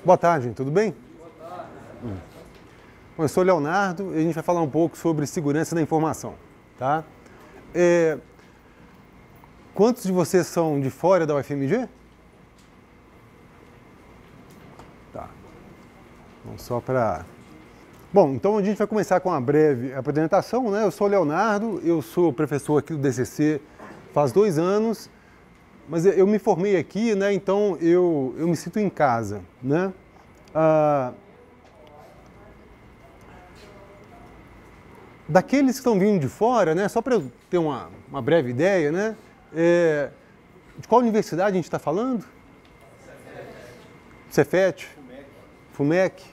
Boa tarde, tudo bem? Bom, eu sou o Leonardo e a gente vai falar um pouco sobre segurança da informação, tá? Quantos de vocês são de fora da UFMG? Tá. Então, só para... Bom, então a gente vai começar com uma breve apresentação, né? Eu sou o Leonardo, eu sou professor aqui do DCC faz 2 anos, mas eu me formei aqui, né? Então eu me sinto em casa, né? Daqueles que estão vindo de fora, né? Só para eu ter uma breve ideia, né? De qual universidade a gente está falando? Cefet, FUMEC,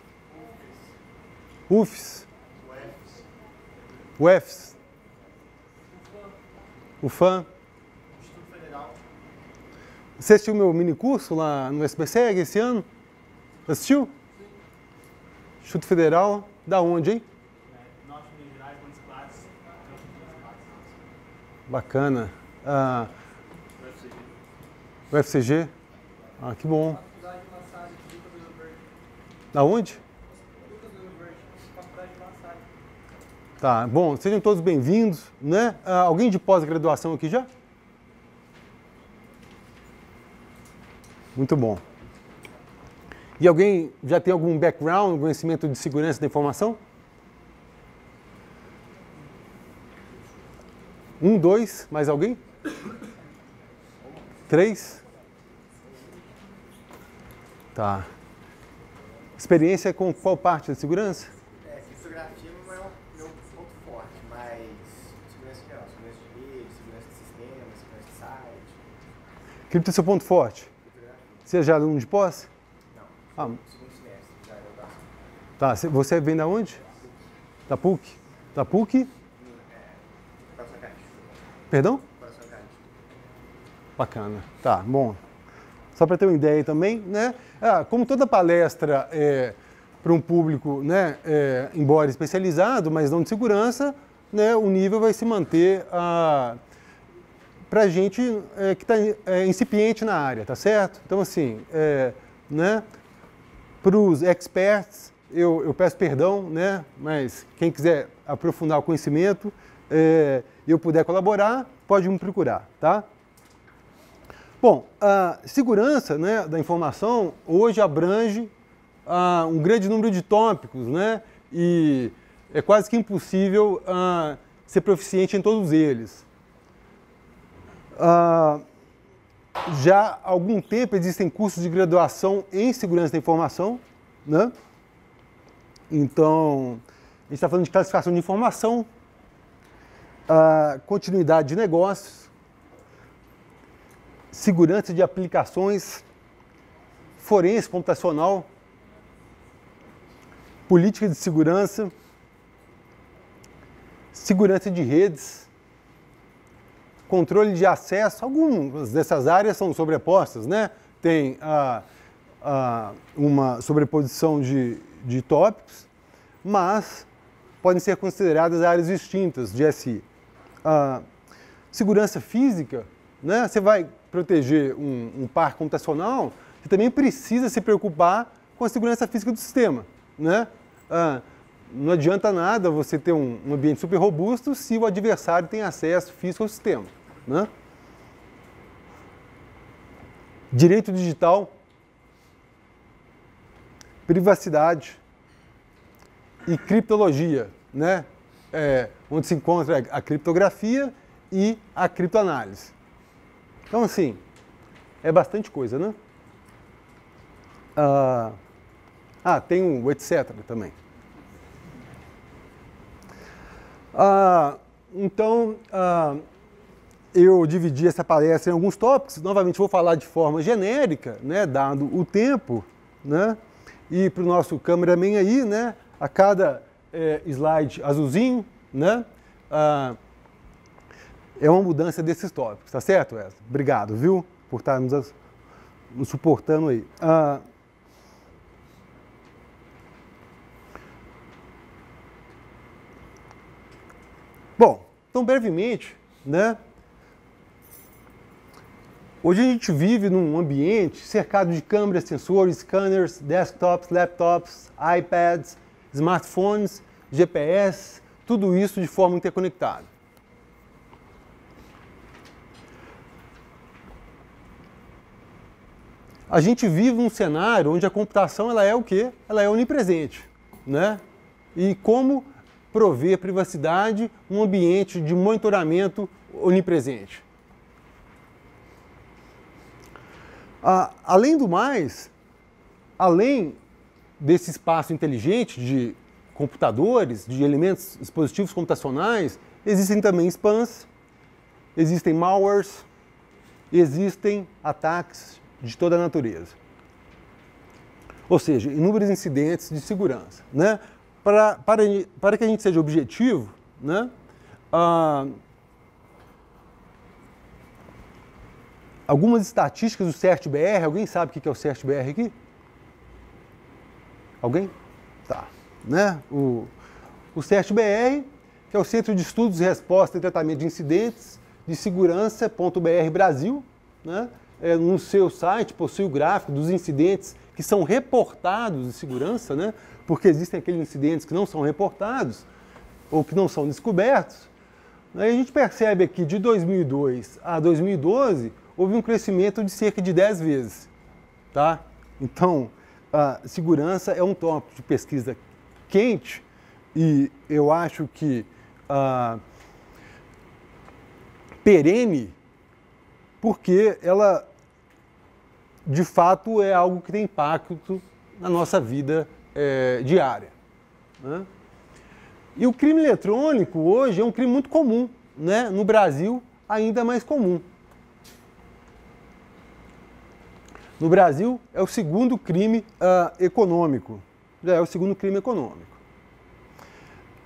UFES, UFES, UFAM. Instituto Federal. Você assistiu meu mini curso lá no SBSEG esse ano? Assistiu? Sim. Instituto Federal, da onde, hein? Norte de Minas Gerais, Montes Claros. Bacana. UFCG. UFCG? Ah, que bom. Da onde? Tá, bom, sejam todos bem-vindos, né? Alguém de pós-graduação aqui já? Muito bom. E alguém já tem algum background, conhecimento de segurança da informação? 1, 2, mais alguém? 3? Tá. Experiência com qual parte da segurança? Criptografia não é o meu ponto forte, mas segurança geral, segurança de rede, segurança de sistema, segurança de site. Cripto é seu ponto forte? Você é já aluno de pós? Não, Ah, segundo semestre, já é graduação. tá. Você vem da onde? Da PUC? Da PUC? Coração Carente. Perdão? Coração Carente. Bacana. Tá, bom. Só para ter uma ideia também, né? Como toda palestra é para um público, né, embora especializado, mas não de segurança, né, o nível vai se manter para a gente que está incipiente na área, tá certo? Então, assim, né, para os experts, eu peço perdão, né, mas quem quiser aprofundar o conhecimento e eu puder colaborar, pode me procurar, tá? Bom, a segurança, né, da informação hoje abrange um grande número de tópicos, né, e é quase que impossível ser proficiente em todos eles. Já há algum tempo existem cursos de graduação em segurança da informação, né? Então, a gente está falando de classificação de informação, continuidade de negócios, segurança de aplicações, forense computacional, política de segurança, segurança de redes, controle de acesso. Algumas dessas áreas são sobrepostas, né? Tem uma sobreposição de tópicos, mas podem ser consideradas áreas distintas de SI. Segurança física, né? Você vai proteger um parque computacional, você também precisa se preocupar com a segurança física do sistema, né? Não adianta nada você ter um ambiente super robusto se o adversário tem acesso físico ao sistema, né? Direito digital, privacidade e criptologia, né? Onde se encontra a criptografia e a criptoanálise. Então, assim, é bastante coisa, né? Tem um etc. também. Então, eu dividi essa palestra em alguns tópicos. Novamente, vou falar de forma genérica, né, dado o tempo, né? E para o nosso cameraman aí, né, a cada slide azulzinho, né, é uma mudança desses tópicos, tá certo, Wesley? Obrigado, viu, por estar nos suportando aí. Bom, então brevemente, né, Hoje a gente vive num ambiente cercado de câmeras, sensores, scanners, desktops, laptops, iPads, smartphones, GPS, tudo isso de forma interconectada. A gente vive num cenário onde a computação ela é o quê? Ela é onipresente, né? E como prover privacidade num ambiente de monitoramento onipresente? Além do mais, além desse espaço inteligente de computadores, de elementos, dispositivos computacionais, existem também spams, existem malwares, existem ataques de toda a natureza. Ou seja, inúmeros incidentes de segurança, né? Para que a gente seja objetivo, né? Algumas estatísticas do CERT-BR, alguém sabe o que é o CERT-BR aqui? Alguém? Tá. Né? O CERT-BR, que é o Centro de Estudos, Resposta e Tratamento de Incidentes de Segurança.br Brasil, né? No seu site possui o gráfico dos incidentes que são reportados de segurança, né? Porque existem aqueles incidentes que não são reportados ou que não são descobertos. Aí a gente percebe aqui, de 2002 a 2012, houve um crescimento de cerca de 10 vezes. Tá? Então, a segurança é um tópico de pesquisa quente e eu acho que perene, porque ela, de fato, é algo que tem impacto na nossa vida diária. Né? E o crime eletrônico hoje é um crime muito comum, né? No Brasil, ainda mais comum. No Brasil, é o segundo crime econômico. Já é o segundo crime econômico.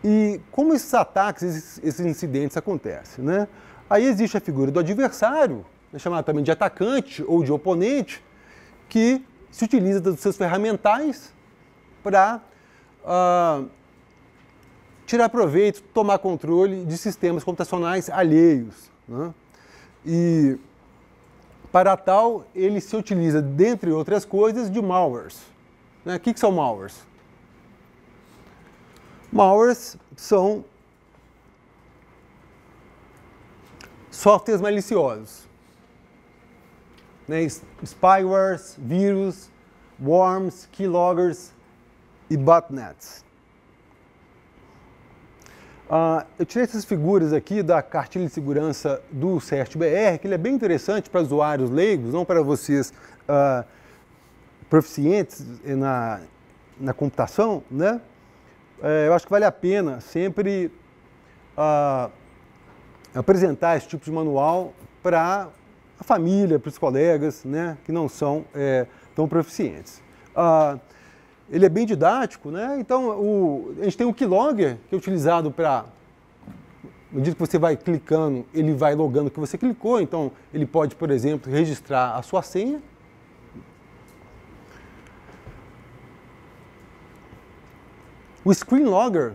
E como esses ataques, esses incidentes acontecem, né? Aí existe a figura do adversário, chamado também de atacante ou de oponente, que se utiliza dos seus ferramentais para tirar proveito, tomar controle de sistemas computacionais alheios. Né? E, para tal, ele se utiliza, dentre outras coisas, de malwares. Né? O que são malwares? Malwares são softwares maliciosos. Né? Spywares, vírus, worms, keyloggers e botnets. Eu tirei essas figuras aqui da cartilha de segurança do CERT-BR, que ele é bem interessante para usuários leigos, não para vocês proficientes na computação, né? Eu acho que vale a pena sempre apresentar esse tipo de manual para a família, para os colegas, né, que não são tão proficientes. Ele é bem didático, né? Então a gente tem o keylogger, que é utilizado para, à medida que você vai clicando, ele vai logando o que você clicou, então ele pode, por exemplo, registrar a sua senha. O screen logger,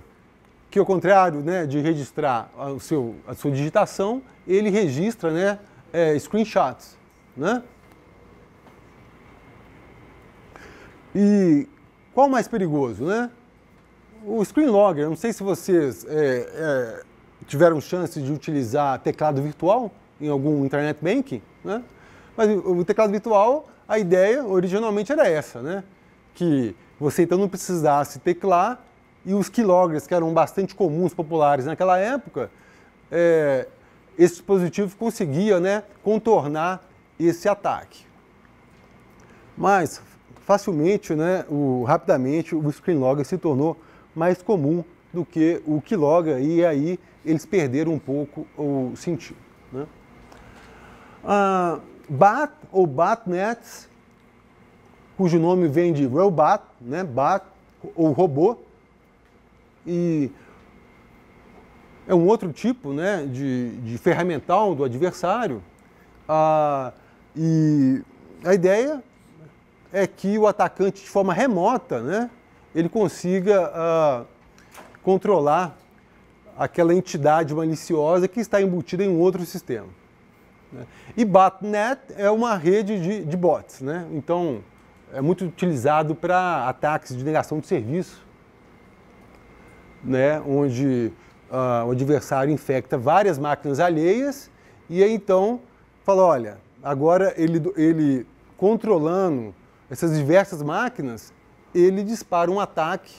que ao contrário, né, de registrar a sua digitação, ele registra, né, screenshots, né? E qual o mais perigoso, né? O screen logger, não sei se vocês tiveram chance de utilizar teclado virtual em algum internet banking, né? Mas o teclado virtual, a ideia originalmente era essa, né? Que você então não precisasse teclar e os keyloggers, que eram bastante comuns, populares naquela época, esse dispositivo conseguia, né, contornar esse ataque. Mas facilmente, né, rapidamente, o screen logger se tornou mais comum do que o keylogger e aí eles perderam um pouco o sentido. Né? BAT ou botnets, cujo nome vem de robot, né, bat ou robô, e é um outro tipo, né, de ferramental do adversário, e a ideia é que o atacante, de forma remota, né, ele consiga controlar aquela entidade maliciosa que está embutida em um outro sistema. né? E botnet é uma rede de bots, né? Então, é muito utilizado para ataques de negação de serviço, né? Onde o adversário infecta várias máquinas alheias e aí então fala, olha, agora ele controlando essas diversas máquinas, ele dispara um ataque,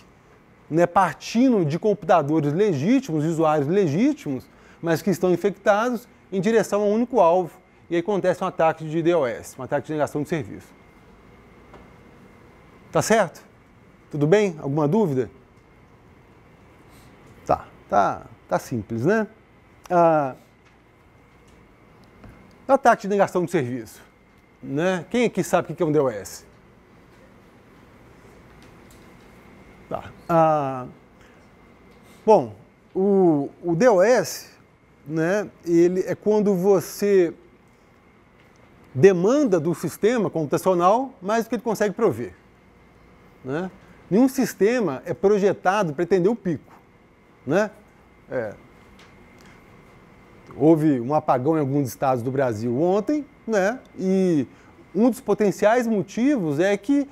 né, partindo de computadores legítimos, de usuários legítimos, mas que estão infectados em direção a um único alvo. E aí acontece um ataque de DOS, um ataque de negação de serviço. Tá certo? Tudo bem? Alguma dúvida? Tá simples, né? Ataque de negação de serviço, né? Quem aqui sabe o que é um DOS? Tá. Bom, o DOS, né, ele é quando você demanda do sistema computacional mais do que ele consegue prover, né? Nenhum sistema é projetado para atender o pico, né? Houve um apagão em alguns estados do Brasil ontem, né? E um dos potenciais motivos é que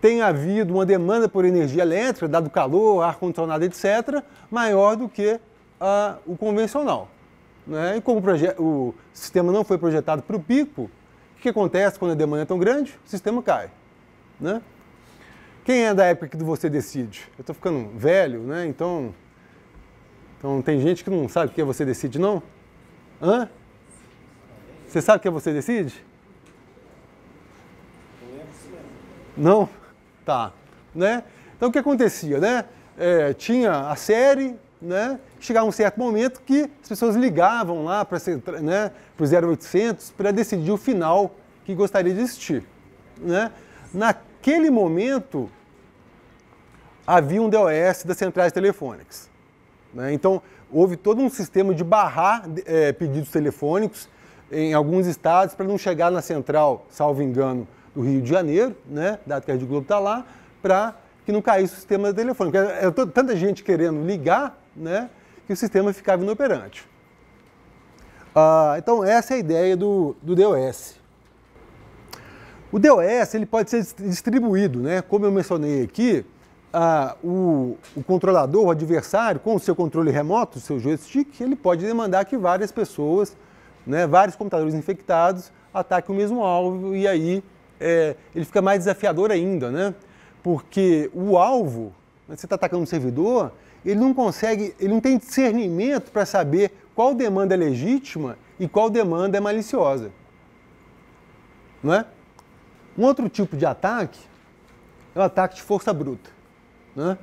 tem havido uma demanda por energia elétrica, dado calor, ar-condicionado, etc., maior do que o convencional, né? E como o sistema não foi projetado para o pico, o que acontece quando a demanda é tão grande? O sistema cai, né? Quem é da época que você decide? Eu estou ficando velho, né? Então tem gente que não sabe o que é você decide, não? Hã? Você sabe o que é você decide? Não? Tá. Né? Então o que acontecia, né? Tinha a série, né? Chegava um certo momento que as pessoas ligavam lá para, né, o 0800 para decidir o final que gostaria de assistir, né? Naquele momento havia um DOS das centrais telefônicas, né? Então houve todo um sistema de barrar pedidos telefônicos em alguns estados para não chegar na central, salvo engano, do Rio de Janeiro, né, dado que a Rede Globo está lá, para que não caísse o sistema telefônico. Tanta gente querendo ligar, né, que o sistema ficava inoperante. Então essa é a ideia do DOS. O DOS ele pode ser distribuído, né, como eu mencionei aqui, o controlador, o adversário, com o seu controle remoto, o seu joystick, ele pode demandar que várias pessoas, né, vários computadores infectados ataquem o mesmo alvo e aí ele fica mais desafiador ainda, né? Porque o alvo, você está atacando um servidor, ele não tem discernimento para saber qual demanda é legítima e qual demanda é maliciosa, não é? Um outro tipo de ataque é o ataque de força bruta, né?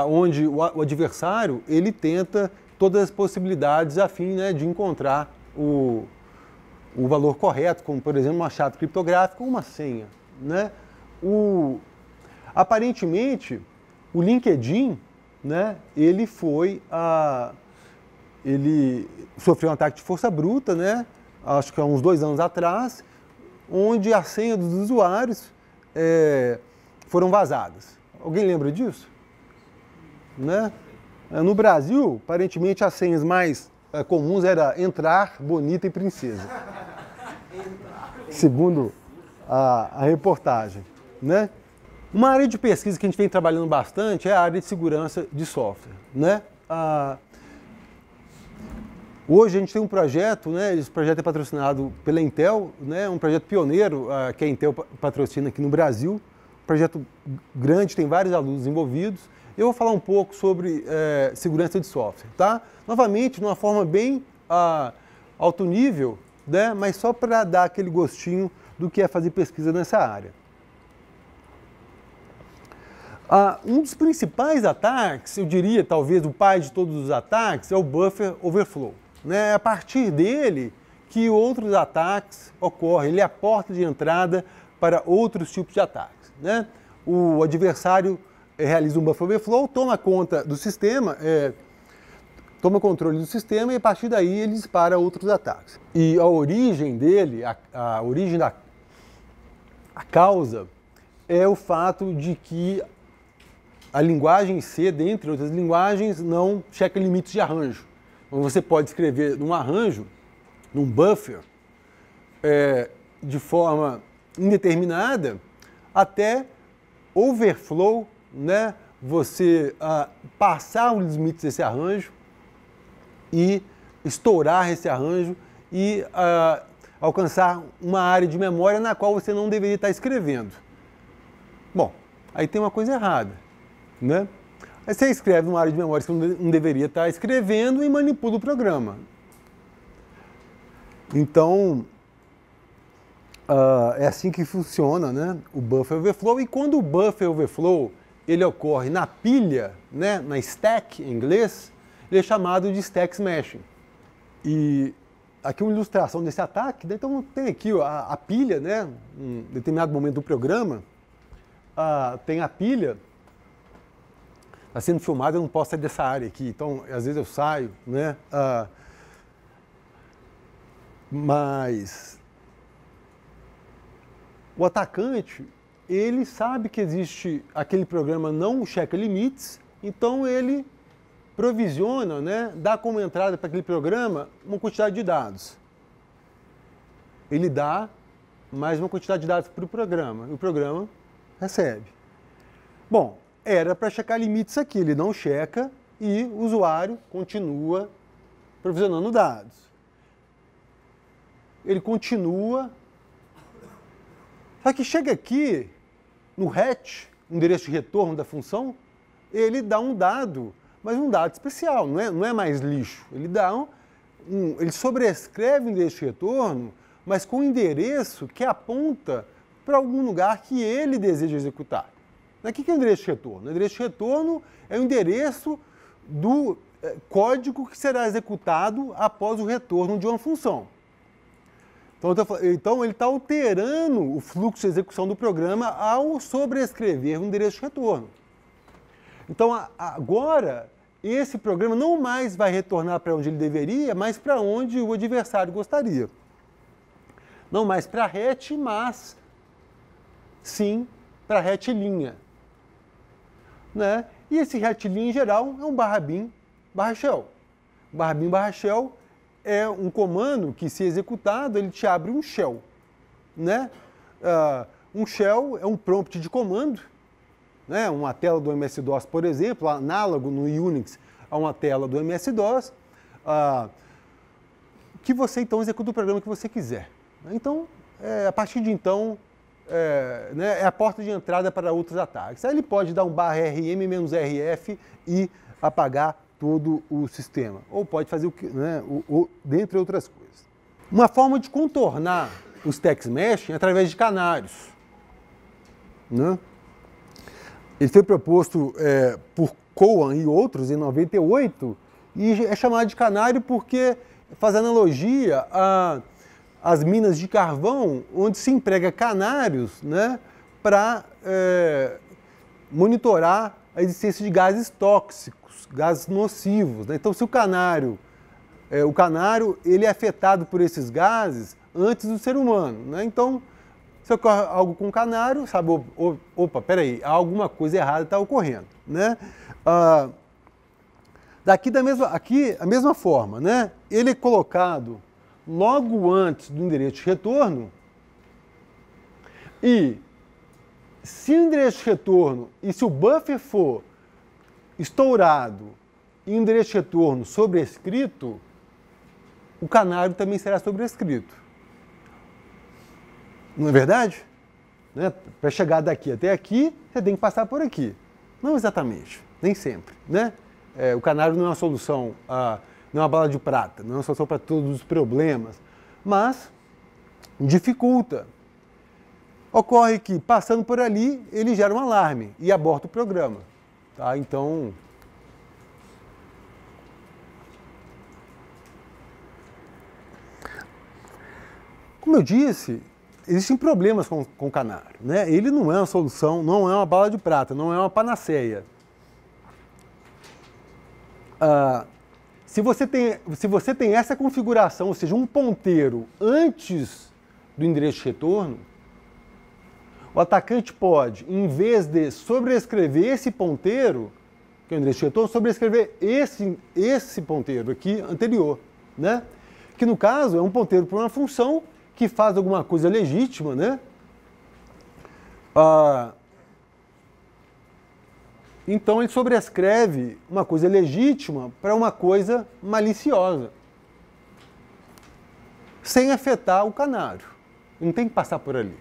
Onde o adversário ele tenta todas as possibilidades a fim, né, de encontrar o valor correto, como por exemplo uma chave criptográfica ou uma senha, né? Aparentemente o LinkedIn, né, ele sofreu um ataque de força bruta, né? Acho que há uns 2 anos atrás, onde as senhas dos usuários foram vazadas. Alguém lembra disso? Né? No Brasil, aparentemente as senhas mais comuns era entrar, bonita e princesa. Segundo a reportagem, né? Uma área de pesquisa que a gente vem trabalhando bastante é a área de segurança de software, né? Hoje a gente tem um projeto, né? Esse projeto é patrocinado pela Intel, né? Um projeto pioneiro que a Intel patrocina aqui no Brasil. Um projeto grande, tem vários alunos envolvidos. Eu vou falar um pouco sobre segurança de software, tá? Novamente, de uma forma bem alto nível, né? Mas só para dar aquele gostinho do que é fazer pesquisa nessa área. Um dos principais ataques, eu diria talvez o pai de todos os ataques, é o buffer overflow, né? É a partir dele que outros ataques ocorrem, ele é a porta de entrada para outros tipos de ataques, né? O adversário realiza um buffer overflow, toma conta do sistema, toma controle do sistema e a partir daí ele dispara outros ataques. E a origem dele, a origem da causa, é o fato de que a linguagem C, dentre outras linguagens, não checa limites de arranjo. Então, você pode escrever num arranjo num buffer de forma indeterminada até overflow, né? Você passar os limites desse arranjo e estourar esse arranjo e alcançar uma área de memória na qual você não deveria estar escrevendo. Bom, aí tem uma coisa errada, né? Aí você escreve uma área de memória que você não deveria estar escrevendo e manipula o programa. Então, é assim que funciona, né, o buffer overflow. E quando o buffer overflow ele ocorre na pilha, né, na stack em inglês, ele é chamado de stack smashing. E aqui uma ilustração desse ataque, né? Então tem aqui a pilha, né, em determinado momento do programa, tem a pilha, está sendo filmado, eu não posso sair dessa área aqui, então às vezes eu saio, né, mas o atacante, ele sabe que existe aquele programa não checa limites, então ele provisiona, né, dá como entrada para aquele programa uma quantidade de dados. Ele dá mais uma quantidade de dados para o programa, e o programa recebe. Bom, era para checar limites aqui, ele não checa e o usuário continua provisionando dados. Ele continua. Só que chega aqui, no hatch, endereço de retorno da função, ele dá um dado, mas um dado especial, não é mais lixo. Ele dá ele sobrescreve o endereço de retorno, mas com um endereço que aponta para algum lugar que ele deseja executar. O que é o endereço de retorno? O endereço de retorno é o endereço do código que será executado após o retorno de uma função. Então ele está alterando o fluxo de execução do programa ao sobrescrever o endereço de retorno. Então agora esse programa não mais vai retornar para onde ele deveria, mas para onde o adversário gostaria. Não mais para hatch, mas sim para hatch linha. Né? E esse hatch linha em geral é um /bin /shell. /bin /shell é um comando que, se executado, ele te abre um shell. Né? Um shell é um prompt de comando, né? Uma tela do MS-DOS, por exemplo, análogo no Unix a uma tela do MS-DOS, que você então executa o programa que você quiser. Então, a partir de então, né, é a porta de entrada para outros ataques. Aí ele pode dar um /rm-rf e apagar todo o sistema. Ou pode fazer o que, né, dentre outras coisas. Uma forma de contornar o stack smashing é através de canários. Né? Ele foi proposto por Cohen e outros em 98 e é chamado de canário porque faz analogia às minas de carvão, onde se emprega canários, né, para monitorar a existência de gases tóxicos, gases nocivos. Né? Então, se o canário ele é afetado por esses gases antes do ser humano. Né? Então, se ocorre algo com o canário, sabe, opa, peraí, alguma coisa errada está ocorrendo. Né? Aqui, a mesma forma, né? Ele é colocado logo antes do endereço de retorno e se o endereço de retorno e se o buffer for estourado e o endereço de retorno sobrescrito, o canário também será sobrescrito. Não é verdade? Né? Para chegar daqui até aqui, você tem que passar por aqui. Não exatamente, nem sempre. Né? O canário não é uma solução, não é uma bala de prata, não é uma solução para todos os problemas, mas dificulta. Ocorre que, passando por ali, ele gera um alarme e aborta o programa. Tá? Então, como eu disse, existem problemas com o canário. Né? Ele não é uma solução, não é uma bala de prata, não é uma panaceia. Se você tem essa configuração, ou seja, um ponteiro antes do endereço de retorno, o atacante pode, em vez de sobrescrever esse ponteiro, que é o endereço de retorno, sobrescrever esse ponteiro aqui anterior. Né? que no caso é um ponteiro para uma função que faz alguma coisa legítima, né? Então ele sobrescreve uma coisa legítima para uma coisa maliciosa, sem afetar o canário. Não tem que passar por ali.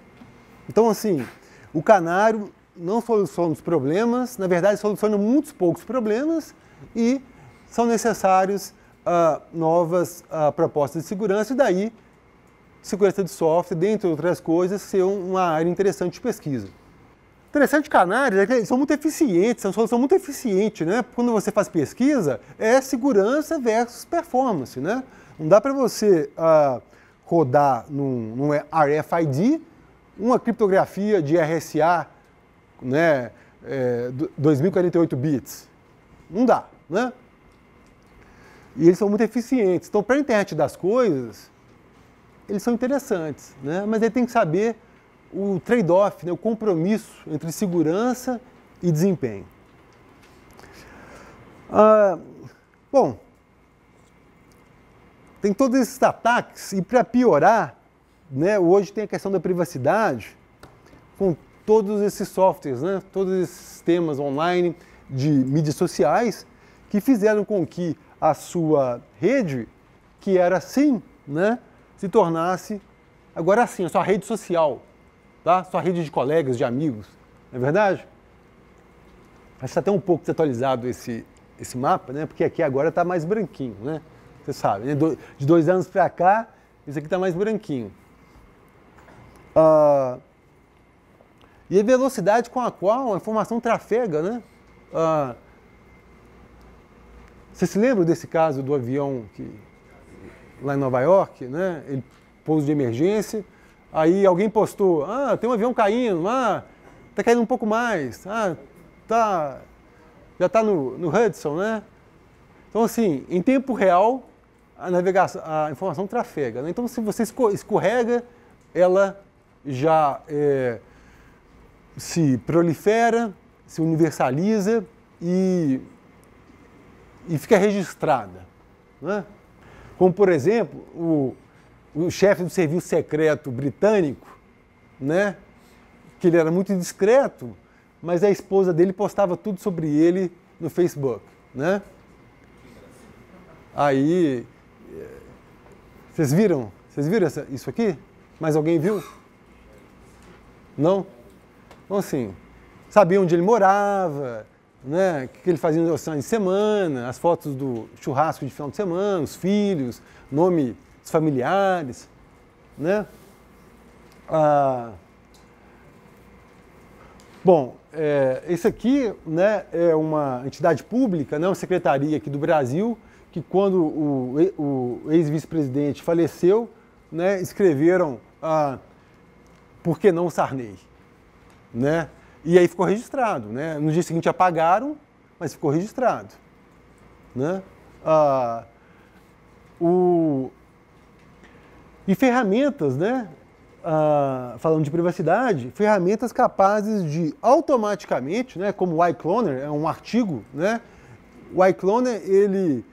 Então, assim, o canário não soluciona os problemas, na verdade soluciona muitos poucos problemas e são necessários novas propostas de segurança, e daí segurança de software, dentre outras coisas, ser uma área interessante de pesquisa. Interessante de canários é que eles são muito eficientes, é uma solução muito eficiente, né? Quando você faz pesquisa, é segurança versus performance, né? Não dá para você rodar num RFID uma criptografia de RSA, né, 2048 bits. Não dá, né? E eles são muito eficientes. Então, para a internet das coisas, eles são interessantes, né? Mas ele tem que saber o trade-off, né, o compromisso entre segurança e desempenho. Bom, tem todos esses ataques e, para piorar, né, hoje tem a questão da privacidade com todos esses softwares, né, todos esses sistemas online de mídias sociais que fizeram com que a sua rede, que era assim, né, se tornasse agora assim, a sua rede social, tá? Sua rede de colegas, de amigos, não é verdade? Acho que está até um pouco desatualizado esse mapa, né? Porque aqui agora está mais branquinho, né? Você sabe, né? De 2 anos para cá, esse aqui está mais branquinho. E a velocidade com a qual a informação trafega, né? Você se lembra desse caso do avião lá em Nova York, né? Ele pouso de emergência, aí alguém postou, tem um avião caindo, tá caindo um pouco mais, já está no Hudson, né? Então, assim, em tempo real, a informação trafega, né? Então, se você escorrega, ela já se prolifera, se universaliza e fica registrada, né? Como, por exemplo, o chefe do serviço secreto britânico, né, que ele era muito discreto, mas a esposa dele postava tudo sobre ele no Facebook, né? Aí, vocês viram isso aqui? Mais alguém viu? Não? Então, assim, sabia onde ele morava, né, o que ele fazia nos finais de semana, as fotos do churrasco de final de semana, os filhos, nome dos familiares, né? Bom, esse aqui, né, é uma entidade pública, né, uma secretaria aqui do Brasil, que quando o ex-vice-presidente faleceu, né, escreveram por que não Sarney, né? E aí ficou registrado, né? No dia seguinte apagaram, mas ficou registrado, né? E ferramentas, né? Falando de privacidade, ferramentas capazes de automaticamente, né? Como o iCloner, é um artigo, né? O iCloner, ele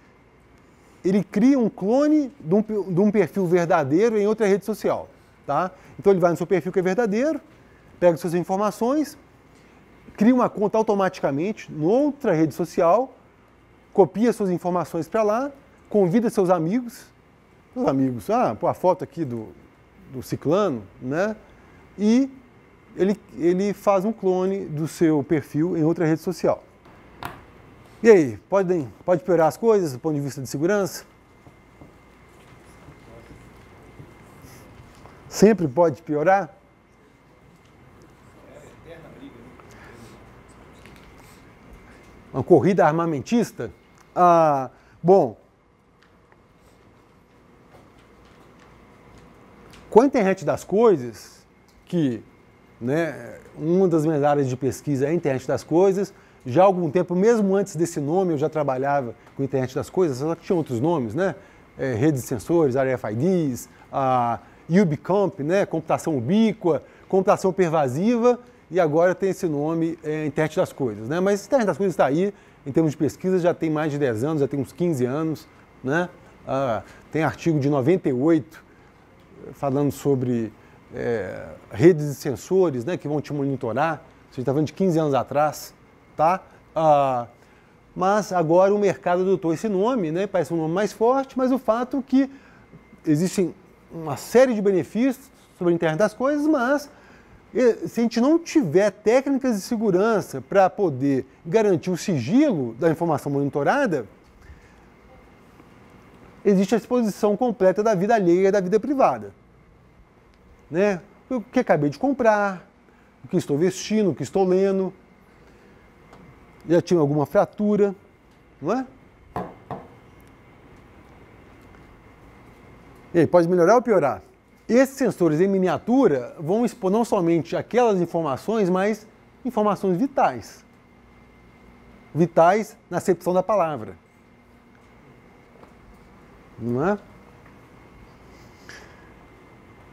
cria um clone de um perfil verdadeiro em outra rede social, tá? Então ele vai no seu perfil que é verdadeiro, pega suas informações, cria uma conta automaticamente em outra rede social, copia suas informações para lá, convida seus amigos, pô, a foto aqui do ciclano, né? E ele faz um clone do seu perfil em outra rede social. E aí, pode piorar as coisas do ponto de vista de segurança? Sempre pode piorar? Uma corrida armamentista? Bom, com a internet das coisas, que, né, uma das minhas áreas de pesquisa é a internet das coisas, já há algum tempo, mesmo antes desse nome, eu já trabalhava com a internet das coisas, só que tinha outros nomes, né? Redes de sensores, RFIDs, UbiComp, né? Computação ubíqua, computação pervasiva, e agora tem esse nome, internet das coisas, né? Mas a internet das coisas está aí, em termos de pesquisa, já tem mais de 10 anos, já tem uns 15 anos, né? Tem artigo de 98 falando sobre redes de sensores, né, que vão te monitorar. Você está falando de 15 anos atrás, tá? Mas agora o mercado adotou esse nome, né, parece um nome mais forte, mas o fato é que existem uma série de benefícios sobre a internet das coisas, mas se a gente não tiver técnicas de segurança para poder garantir o sigilo da informação monitorada, existe a exposição completa da vida alheia e da vida privada. Né? O que acabei de comprar, o que estou vestindo, o que estou lendo, já tinha alguma fratura, não é? E aí, pode melhorar ou piorar? Esses sensores em miniatura vão expor não somente aquelas informações, mas informações vitais. Vitais na acepção da palavra. Não é?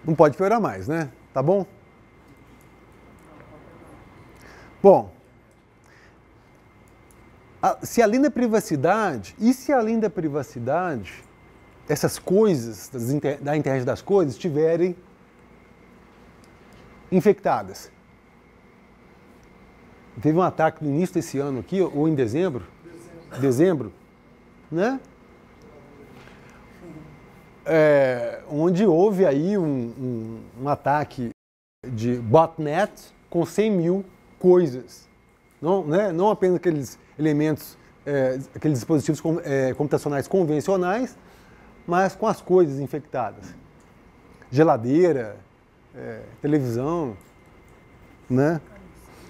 Não pode piorar mais, né? Tá bom? Bom, se além da privacidade, essas coisas da internet das coisas estiverem infectadas. Teve um ataque no início desse ano aqui, ou em dezembro, né? Onde houve aí um ataque de botnet com 100 mil coisas. Não, né? Não apenas aqueles elementos, aqueles dispositivos computacionais convencionais, mas com as coisas infectadas. Geladeira, televisão, né?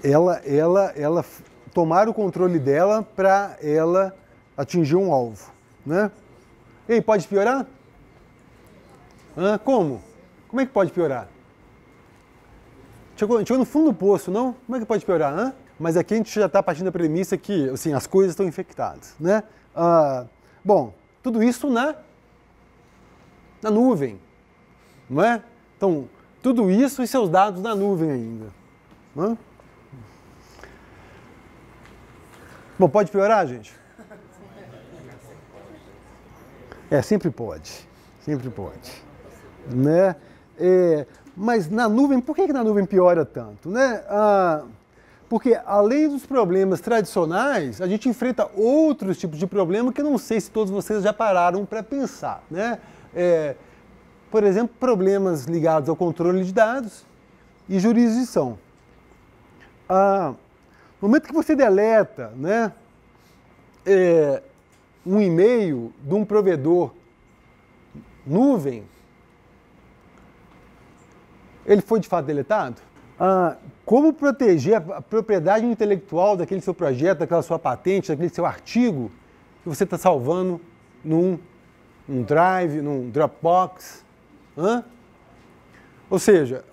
Ela tomar o controle dela para ela atingir um alvo, né? E aí, pode piorar? Como? Como é que pode piorar? Chegou no fundo do poço, não? Como é que pode piorar? Mas aqui a gente já está partindo da premissa que assim, as coisas estão infectadas, né? Bom, tudo isso na nuvem, não é? Então, tudo isso e seus dados na nuvem ainda. Não é? Bom, pode piorar, gente? Sempre pode. Sempre pode. Né? Mas na nuvem, por que na nuvem piora tanto? Né? Porque além dos problemas tradicionais, a gente enfrenta outros tipos de problema que eu não sei se todos vocês já pararam para pensar. Né? Por exemplo, problemas ligados ao controle de dados e jurisdição. No momento que você deleta, né, um e-mail de um provedor nuvem, ele foi de fato deletado? Como proteger a propriedade intelectual daquele seu projeto, daquela sua patente, daquele seu artigo que você está salvando num Drive, num Dropbox? Ou seja,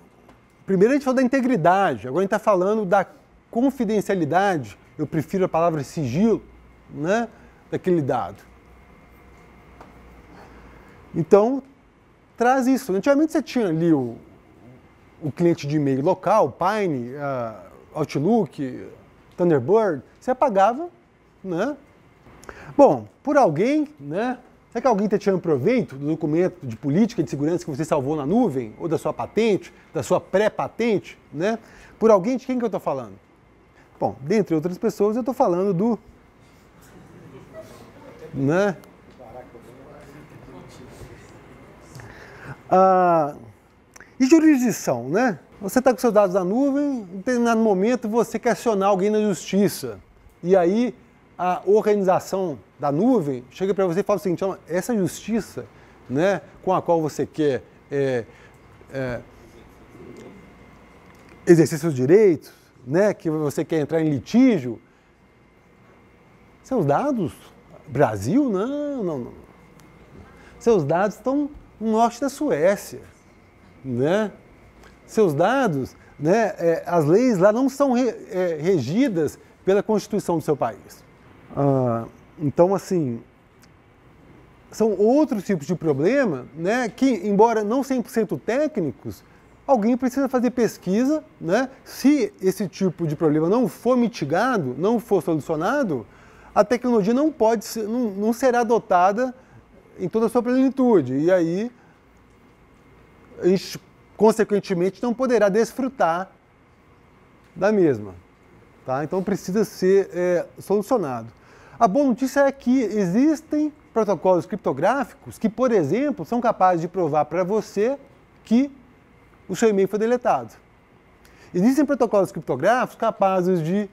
primeiro a gente falou da integridade, agora a gente está falando da confidencialidade, eu prefiro a palavra sigilo, né, daquele dado. Então, traz isso. Antigamente você tinha ali o cliente de e-mail local, Pine, Outlook, Thunderbird, você apagava, né? Bom, por alguém, né? Será que alguém está tirando proveito do documento de política de segurança que você salvou na nuvem, ou da sua patente, da sua pré-patente, né? Por alguém, de quem que eu estou falando? Bom, dentre outras pessoas, eu estou falando do... né? E jurisdição, né? Você está com seus dados na nuvem, em determinado momento você quer acionar alguém na justiça. E aí a organização da nuvem chega para você e fala o seguinte: essa justiça, né, com a qual você quer exercer seus direitos, né, que você quer entrar em litígio, seus dados, Brasil, não. Seus dados estão no norte da Suécia, né? Seus dados, né, as leis lá não são regidas pela Constituição do seu país. Então, assim, são outros tipos de problema, né, que, embora não 100% técnicos, alguém precisa fazer pesquisa, né? Se esse tipo de problema não for mitigado, não for solucionado, a tecnologia não será adotada em toda a sua plenitude. E aí, a gente, consequentemente, não poderá desfrutar da mesma. Tá? Então, precisa ser solucionado. A boa notícia é que existem protocolos criptográficos que, por exemplo, são capazes de provar para você que o seu e-mail foi deletado. Existem protocolos criptográficos capazes de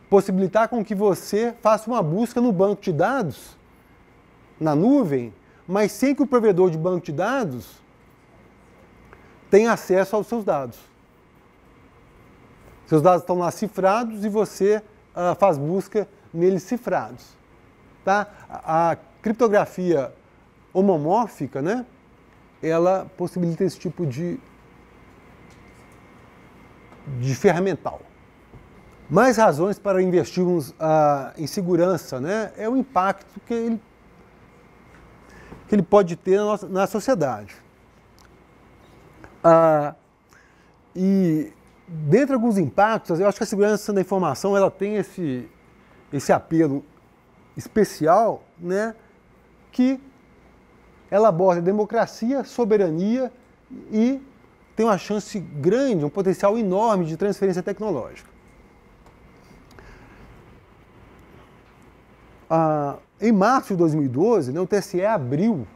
possibilitar com que você faça uma busca no banco de dados, na nuvem, mas sem que o provedor de banco de dados tenha acesso aos seus dados. Seus dados estão lá cifrados e você faz busca neles cifrados. Tá? A criptografia homomórfica, né, ela possibilita esse tipo de ferramental. Mais razões para investirmos em segurança, né, é o impacto que ele pode ter na sociedade. E dentre alguns impactos, eu acho que a segurança da informação ela tem esse apelo especial, né, que ela aborda democracia, soberania e tem uma chance grande, um potencial enorme de transferência tecnológica. Em março de 2012, né, o TSE abriu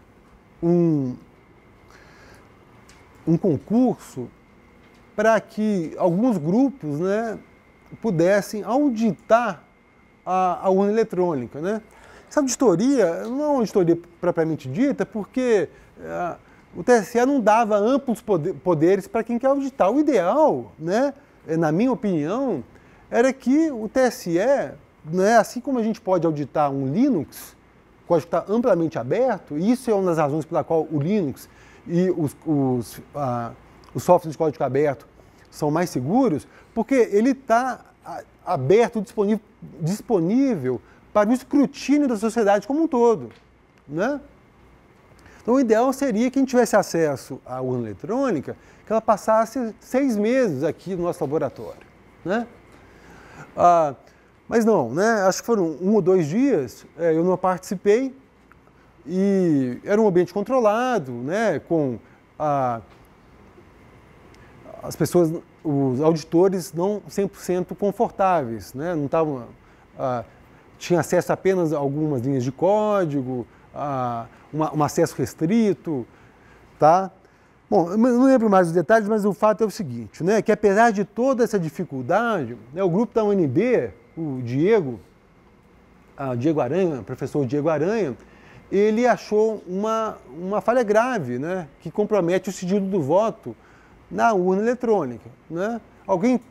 um concurso para que alguns grupos, né, pudessem auditar a urna eletrônica. Né? Essa auditoria não é uma auditoria propriamente dita, porque o TSE não dava amplos poderes para quem quer auditar. O ideal, né, na minha opinião, era que o TSE, né, assim como a gente pode auditar um Linux, o código está amplamente aberto, e isso é uma das razões pela qual o Linux e os softwares de código aberto são mais seguros, porque ele está aberto, disponível para o escrutínio da sociedade como um todo. Né? Então, o ideal seria que a gente tivesse acesso à urna eletrônica, que ela passasse 6 meses aqui no nosso laboratório. Né? Mas não, né? Acho que foram 1 ou 2 dias, eu não participei, e era um ambiente controlado, né? Com as pessoas, os auditores não 100% confortáveis, né? Não estavam, tinha acesso apenas a algumas linhas de código, um acesso restrito, tá? Bom, eu não lembro mais os detalhes, mas o fato é o seguinte, né? Que apesar de toda essa dificuldade, né, o grupo da UNB, o Diego Aranha, professor Diego Aranha, ele achou uma falha grave, né, que compromete o sigilo do voto na urna eletrônica. Né? Alguém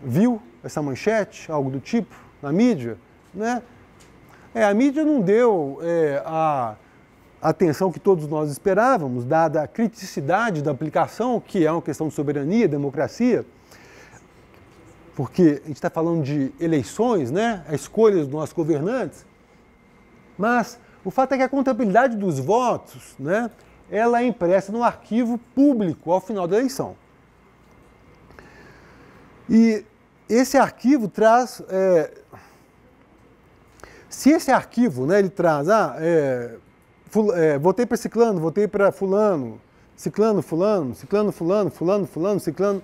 viu essa manchete, algo do tipo, na mídia? Né? A mídia não deu a atenção que todos nós esperávamos, dada a criticidade da aplicação, que é uma questão de soberania, democracia, porque a gente está falando de eleições, né? A escolha dos nossos governantes, mas o fato é que a contabilidade dos votos, né, ela é impressa no arquivo público ao final da eleição. E esse arquivo traz... se esse arquivo, né, ele traz... votei para ciclano, votei para fulano, ciclano, fulano, ciclano, fulano, fulano, fulano, ciclano...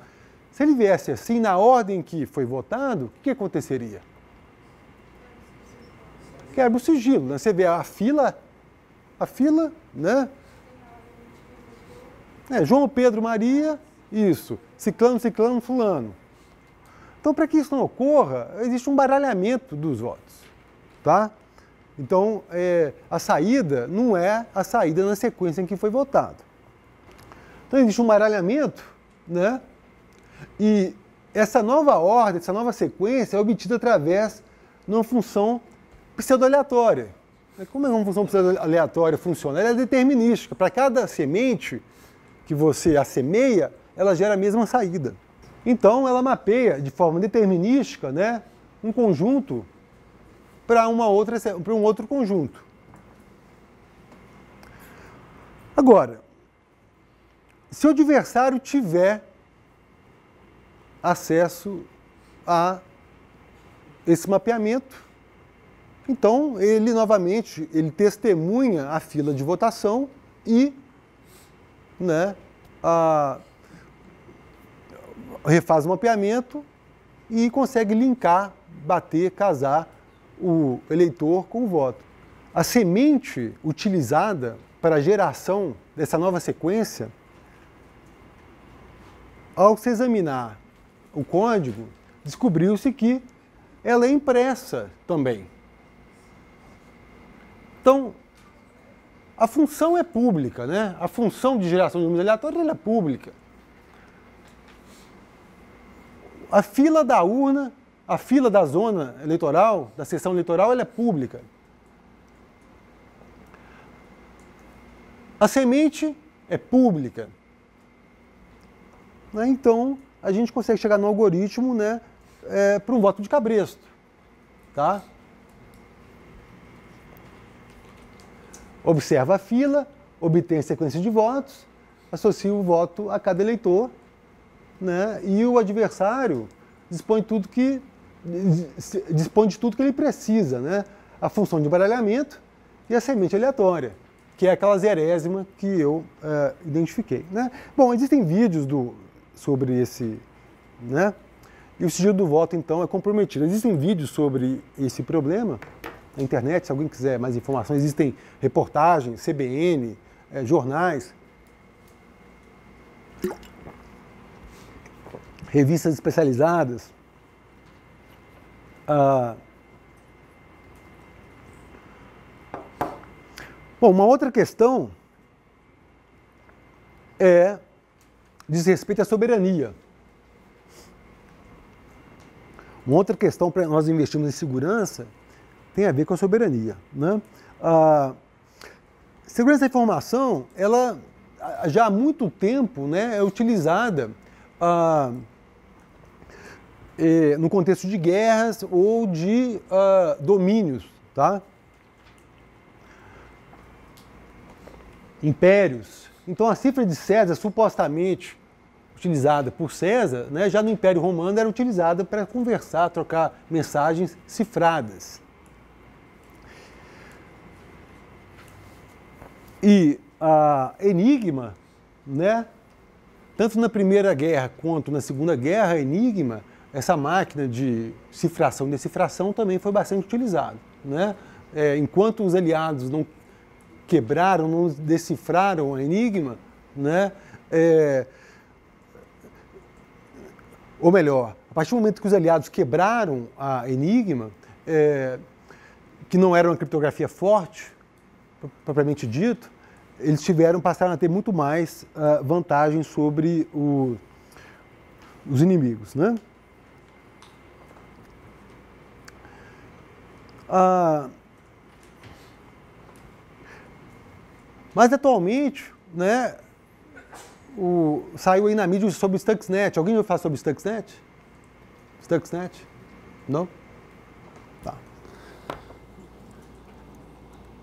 Se ele viesse assim, na ordem que foi votado, o que aconteceria? Quebra o sigilo, né? Você vê a fila, né? João Pedro Maria, isso, ciclano, ciclano, fulano. Então, para que isso não ocorra, existe um baralhamento dos votos, tá? Então, a saída não é a saída na sequência em que foi votado. Então, existe um baralhamento, né? E essa nova ordem, essa nova sequência é obtida através de uma função pseudo-aleatória. Como é uma função pseudo-aleatória funciona? Ela é determinística. Para cada semente que você assemeia, ela gera a mesma saída. Então, ela mapeia de forma determinística, né, um conjunto para um outro conjunto. Agora, se o adversário tiver acesso a esse mapeamento, Então, ele novamente, ele testemunha a fila de votação e, né, refaz o mapeamento e consegue linkar, bater, casar o eleitor com o voto. A semente utilizada para a geração dessa nova sequência, ao se examinar o código, descobriu-se que ela é impressa também. Então, a função é pública, né? A função de geração de números aleatórios ela é pública. A fila da urna, a fila da zona eleitoral, da sessão eleitoral, ela é pública. A semente é pública. Né? Então, a gente consegue chegar no algoritmo, né, para um voto de cabresto. Tá? Observa a fila, obtém a sequência de votos, associa o voto a cada eleitor, né, e o adversário dispõe de tudo que ele precisa, né? A função de baralhamento e a semente aleatória, que é aquela zerésima que eu identifiquei. Né? Bom, existem vídeos sobre esse, né? E o sigilo do voto, então, é comprometido. Existem vídeos sobre esse problema na internet, se alguém quiser mais informações, existem reportagens, CBN, jornais, revistas especializadas. Bom, uma outra questão diz respeito à soberania. Uma outra questão para nós investirmos em segurança tem a ver com a soberania. Né? Segurança da informação, ela já há muito tempo, né, é utilizada no contexto de guerras ou de domínios, tá? Impérios. Então a cifra de César, supostamente utilizada por César, né, já no Império Romano era utilizada para conversar, trocar mensagens cifradas. E a Enigma, né, tanto na Primeira Guerra quanto na Segunda Guerra, a Enigma, essa máquina de cifração e decifração também foi bastante utilizada. Né? Enquanto os aliados não quebraram, não decifraram a Enigma, né, ou melhor, a partir do momento que os aliados quebraram a Enigma, que não era uma criptografia forte, propriamente dito, eles passaram a ter muito mais vantagem sobre os inimigos. Né? Mas atualmente, né, saiu aí na mídia sobre o Stuxnet. Alguém vai falar sobre o Stuxnet? Stuxnet? Não? Tá.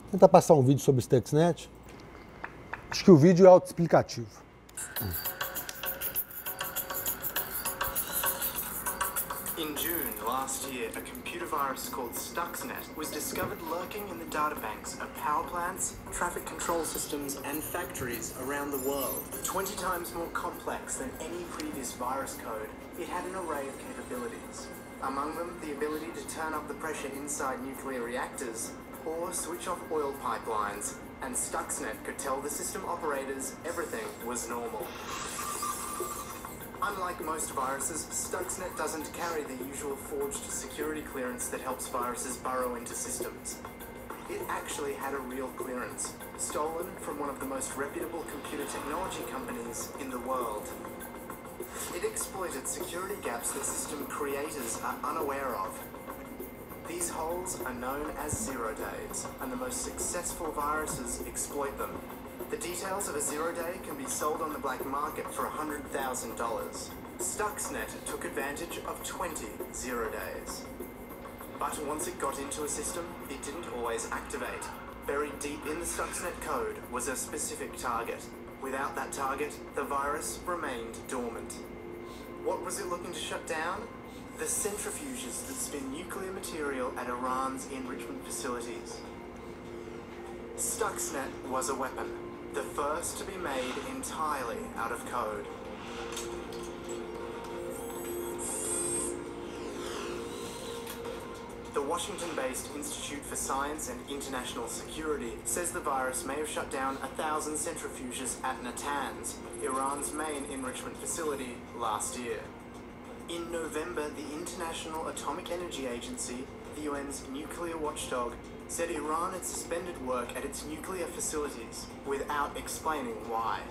Vou tentar passar um vídeo sobre o Stuxnet. Acho que o vídeo é autoexplicativo. In June last year, a computer virus called Stuxnet was discovered lurking in the databanks of power plants, traffic control systems, and factories around the world. 20 times more complex than any previous virus code, it had an array of capabilities. Among them, the ability to turn up the pressure inside nuclear reactors or switch off oil pipelines, and Stuxnet could tell the system operators everything was normal. Unlike most viruses, Stuxnet doesn't carry the usual forged security clearance that helps viruses burrow into systems. It actually had a real clearance, stolen from one of the most reputable computer technology companies in the world. It exploited security gaps that system creators are unaware of. These holes are known as zero days, and the most successful viruses exploit them. The details of a zero-day can be sold on the black market for $100,000. Stuxnet took advantage of 20 zero-days. But once it got into a system, it didn't always activate. Buried deep in the Stuxnet code was a specific target. Without that target, the virus remained dormant. What was it looking to shut down? the centrifuges that spin nuclear material at Iran's enrichment facilities. Stuxnet was a weapon, the first to be made entirely out of code. The Washington-based Institute for Science and International Security says the virus may have shut down 1,000 centrifuges at Natanz, Iran's main enrichment facility, last year. In November, the International Atomic Energy Agency, the UN's nuclear watchdog, said Iran had suspended work at its nuclear facilities without explaining why.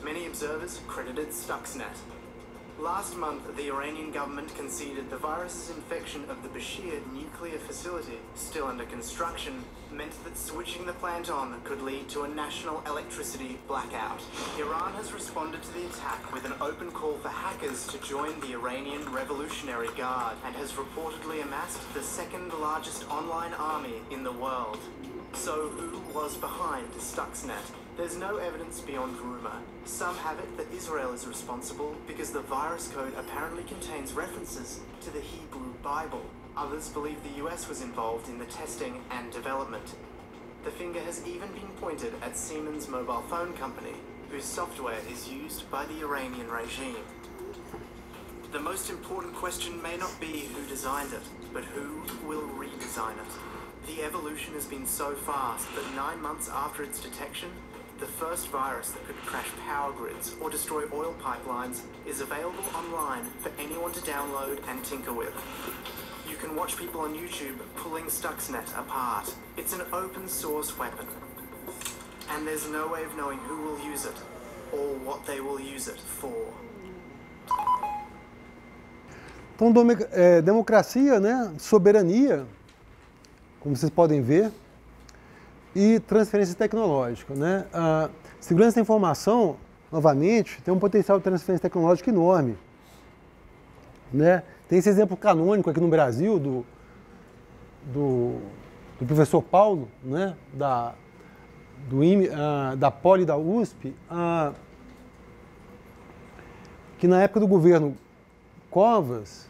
Many observers credited Stuxnet. Last month, the Iranian government conceded the virus's infection of the Bashir nuclear facility, still under construction, meant that switching the plant on could lead to a national electricity blackout. Iran has responded to the attack with an open call for hackers to join the Iranian Revolutionary Guard and has reportedly amassed the second largest online army in the world. So who was behind Stuxnet? There's no evidence beyond rumor. Some have it that Israel is responsible because the virus code apparently contains references to the Hebrew Bible. Others believe the US was involved in the testing and development. The finger has even been pointed at Siemens mobile phone company, whose software is used by the Iranian regime. The most important question may not be who designed it, but who will redesign it. The evolution has been so fast that 9 months after its detection, the first virus that could crash power grids or destroy oil pipelines is available online for anyone to download and tinker with. You can watch people on YouTube pulling Stuxnet apart. It's an open source weapon. And there's no way of knowing who will use it or what they will use it for. Então, democracia, né, soberania, como vocês podem ver, e transferência tecnológica, né? A segurança da informação, novamente, tem um potencial de transferência tecnológica enorme, né? Tem esse exemplo canônico aqui no Brasil do professor Paulo, né? Da Poli da USP, que na época do governo Covas,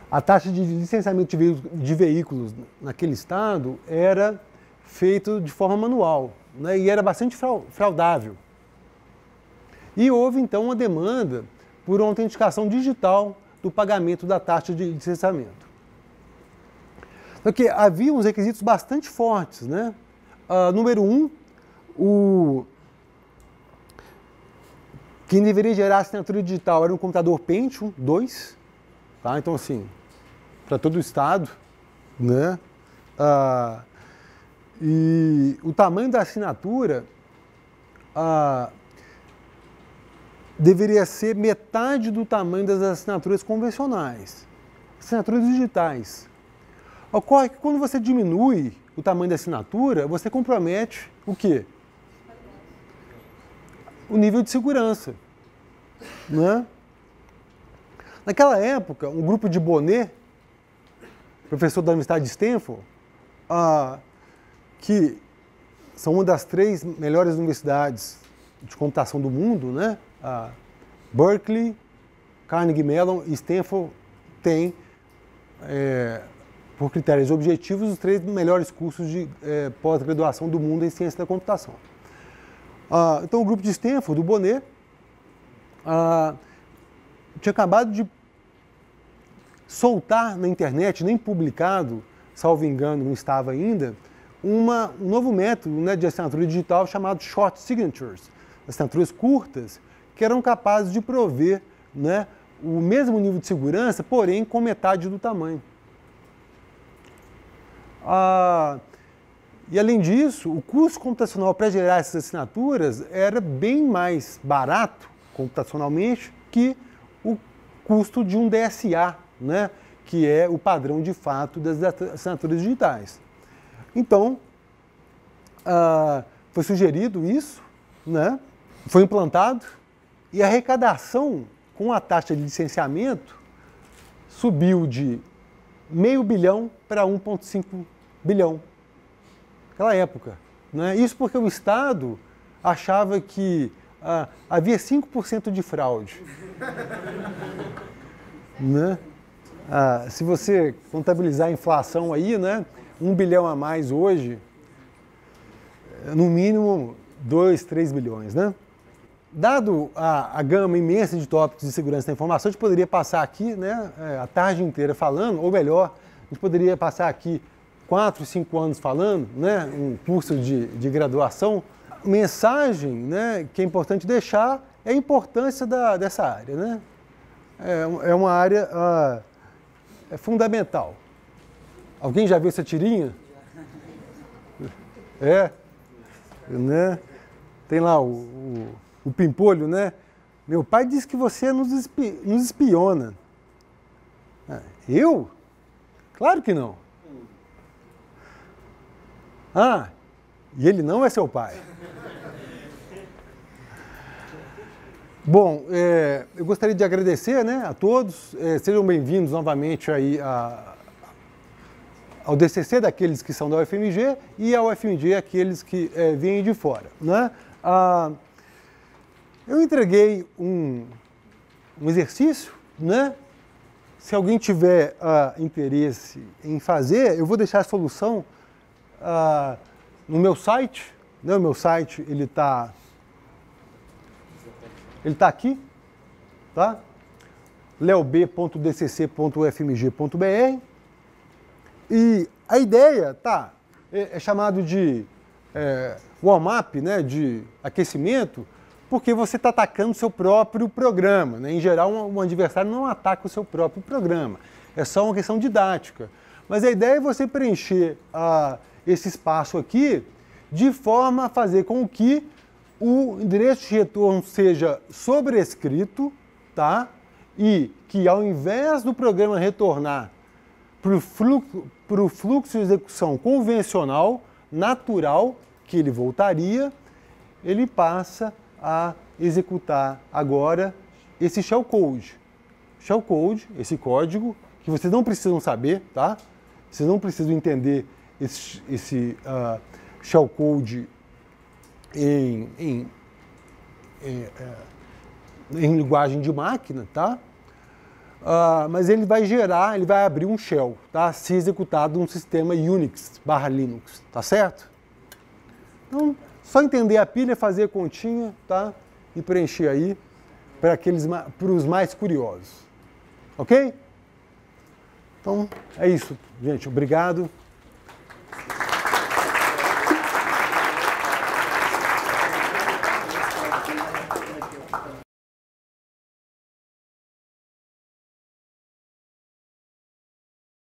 a taxa de licenciamento de veículos naquele estado era feita de forma manual, né, e era bastante fraudável. E houve, então, uma demanda por uma autenticação digital do pagamento da taxa de licenciamento. Porque havia uns requisitos bastante fortes, né? Número 1, quem deveria gerar a assinatura digital era um computador Pentium 2, tá? Então, assim, para todo o estado, né? E o tamanho da assinatura deveria ser metade do tamanho das assinaturas convencionais, assinaturas digitais. Ocorre que quando você diminui o tamanho da assinatura, você compromete o quê? O nível de segurança, né? Naquela época, um grupo de Bonnet, professor da Universidade de Stanford, que são uma das 3 melhores universidades de computação do mundo, né? Berkeley, Carnegie Mellon e Stanford têm, por critérios objetivos, os 3 melhores cursos de pós-graduação do mundo em ciência da computação. Então, o grupo de Stanford, do Bonnet, tinha acabado de soltar na internet, nem publicado, salvo engano, não estava ainda, um novo método, né, de assinatura digital chamado Short Signatures, assinaturas curtas, que eram capazes de prover, né, o mesmo nível de segurança, porém com metade do tamanho. E além disso, o custo computacional para gerar essas assinaturas era bem mais barato, computacionalmente, que o custo de um DSA, né, que é o padrão de fato das assinaturas digitais. Então, foi sugerido isso, né, foi implantado, e a arrecadação com a taxa de licenciamento subiu de $500 milhão para 1,5 bilhão. Naquela época, né? Isso porque o Estado achava que havia 5% de fraude. Né? Se você contabilizar a inflação aí, né, 1 bilhão a mais hoje, no mínimo 2, 3 bilhões. Né? Dado a gama imensa de tópicos de segurança da informação, a gente poderia passar aqui, né, a tarde inteira falando, ou melhor, a gente poderia passar aqui 4, 5 anos falando, né, um curso de graduação. A mensagem, né, que é importante deixar é a importância dessa área. Né? É uma área fundamental. Alguém já viu essa tirinha? Né? Tem lá o Pimpolho, né? Meu pai disse que você nos espiona. Eu? Claro que não. E ele não é seu pai. Bom, eu gostaria de agradecer, né, a todos. Sejam bem-vindos novamente aí ao DCC daqueles que são da UFMG e ao UFMG aqueles que vêm de fora. Né? Eu entreguei um exercício, né? Se alguém tiver interesse em fazer, eu vou deixar a solução no meu site. Né? O meu site ele está aqui, tá? leob.dcc.ufmg.br. E a ideia é chamado de warm-up, né, de aquecimento, porque você está atacando o seu próprio programa. Né? Em geral, um adversário não ataca o seu próprio programa. É só uma questão didática. Mas a ideia é você preencher esse espaço aqui de forma a fazer com que o endereço de retorno seja sobrescrito, tá? E que ao invés do programa retornar para o fluxo de execução convencional, natural, que ele voltaria, ele passa a executar agora esse shellcode. Shellcode, esse código, que vocês não precisam saber, tá? Vocês não precisam entender esse shellcode em linguagem de máquina, tá? Mas ele vai abrir um shell, tá? Se executado num sistema Unix/Linux, tá certo? Então, só entender a pilha, fazer a continha, tá? E preencher aí para os mais curiosos. Ok? Então, é isso, gente. Obrigado.